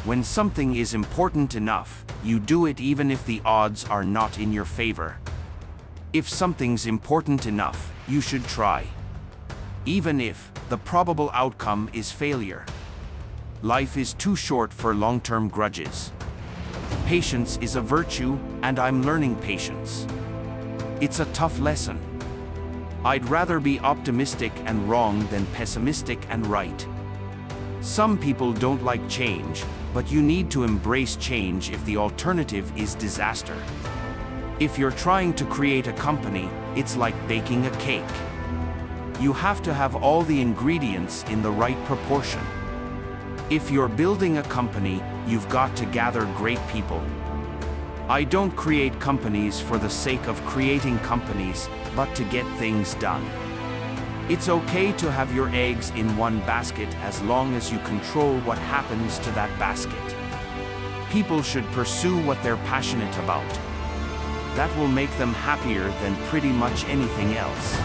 When something is important enough, you do it even if the odds are not in your favor. If something's important enough, you should try. Even if the probable outcome is failure. Life is too short for long-term grudges. Patience is a virtue, and I'm learning patience. It's a tough lesson. I'd rather be optimistic and wrong than pessimistic and right. Some people don't like change, but you need to embrace change if the alternative is disaster. If you're trying to create a company, it's like baking a cake. You have to have all the ingredients in the right proportion. If you're building a company, you've got to gather great people. I don't create companies for the sake of creating companies, but to get things done. It's okay to have your eggs in one basket as long as you control what happens to that basket. People should pursue what they're passionate about. That will make them happier than pretty much anything else.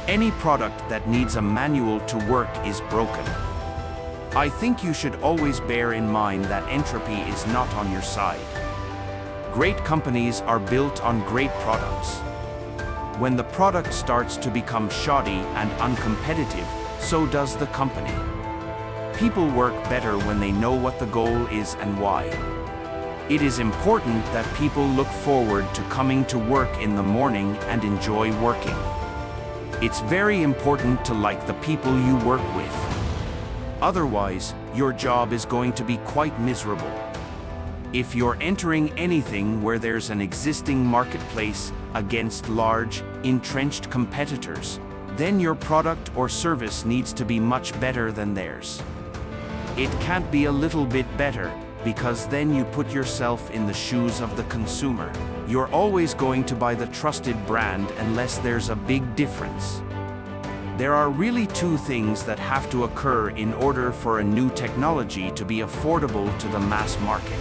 Any product that needs a manual to work is broken. I think you should always bear in mind that entropy is not on your side. Great companies are built on great products. When the product starts to become shoddy and uncompetitive, so does the company. People work better when they know what the goal is and why. It is important that people look forward to coming to work in the morning and enjoy working. It's very important to like the people you work with. Otherwise, your job is going to be quite miserable. If you're entering anything where there's an existing marketplace against large, entrenched competitors, then your product or service needs to be much better than theirs. It can't be a little bit better, because then you put yourself in the shoes of the consumer. You're always going to buy the trusted brand unless there's a big difference. There are really two things that have to occur in order for a new technology to be affordable to the mass market.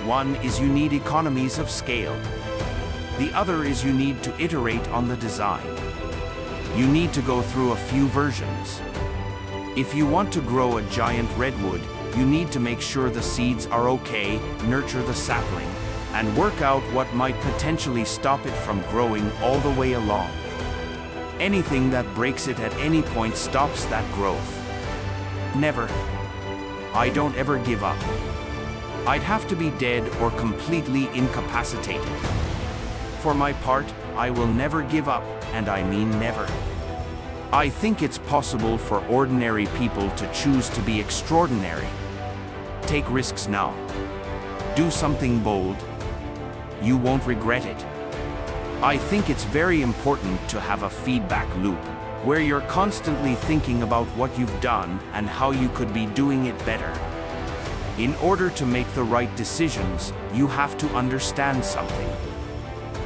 One is you need economies of scale. The other is you need to iterate on the design. You need to go through a few versions. If you want to grow a giant redwood, you need to make sure the seeds are okay, nurture the sapling, and work out what might potentially stop it from growing all the way along. Anything that breaks it at any point stops that growth. Never. I don't ever give up. I'd have to be dead or completely incapacitated. For my part, I will never give up, and I mean never. I think it's possible for ordinary people to choose to be extraordinary. Take risks now. Do something bold. You won't regret it. I think it's very important to have a feedback loop, where you're constantly thinking about what you've done and how you could be doing it better. In order to make the right decisions, you have to understand something.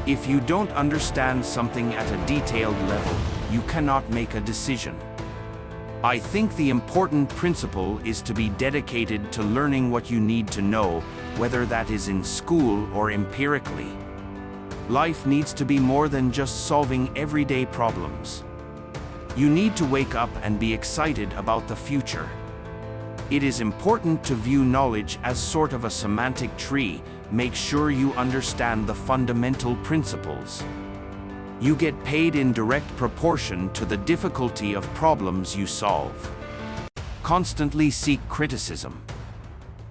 If you don't understand something at a detailed level, you cannot make a decision. I think the important principle is to be dedicated to learning what you need to know, whether that is in school or empirically. Life needs to be more than just solving everyday problems. You need to wake up and be excited about the future. It is important to view knowledge as sort of a semantic tree. Make sure you understand the fundamental principles. You get paid in direct proportion to the difficulty of problems you solve. Constantly seek criticism.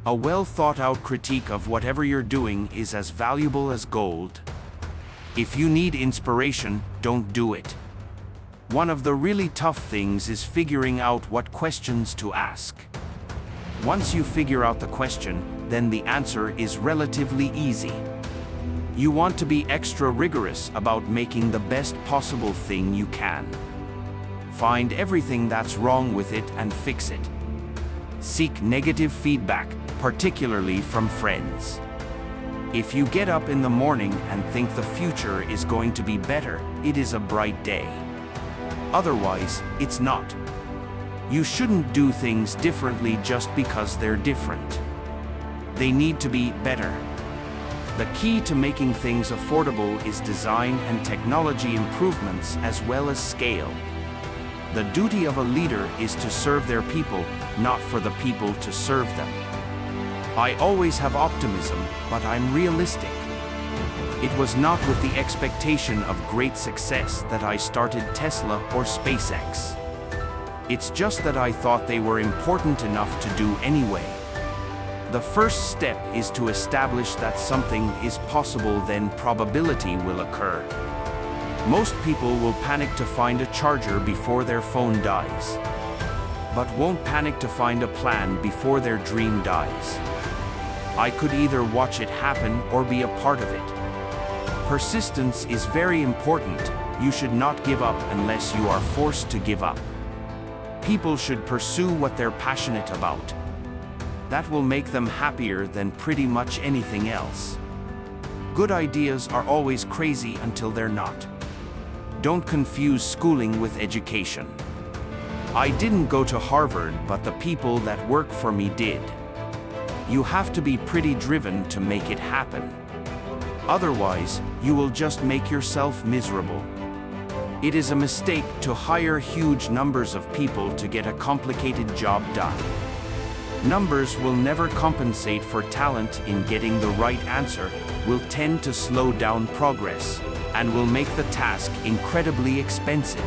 A well-thought-out critique of whatever you're doing is as valuable as gold. If you need inspiration, don't do it. One of the really tough things is figuring out what questions to ask. Once you figure out the question, then the answer is relatively easy. You want to be extra rigorous about making the best possible thing you can. Find everything that's wrong with it and fix it. Seek negative feedback, particularly from friends. If you get up in the morning and think the future is going to be better, it is a bright day. Otherwise, it's not. You shouldn't do things differently just because they're different. They need to be better. The key to making things affordable is design and technology improvements as well as scale. The duty of a leader is to serve their people, not for the people to serve them. I always have optimism, but I'm realistic. It was not with the expectation of great success that I started Tesla or SpaceX. It's just that I thought they were important enough to do anyway. The first step is to establish that something is possible, then probability will occur. Most people will panic to find a charger before their phone dies, but won't panic to find a plan before their dream dies. I could either watch it happen or be a part of it. Persistence is very important. You should not give up unless you are forced to give up. People should pursue what they're passionate about. That will make them happier than pretty much anything else. Good ideas are always crazy until they're not. Don't confuse schooling with education. I didn't go to Harvard, but the people that work for me did. You have to be pretty driven to make it happen. Otherwise, you will just make yourself miserable. It is a mistake to hire huge numbers of people to get a complicated job done. Numbers will never compensate for talent. In getting the right answer will tend to slow down progress and will make the task incredibly expensive.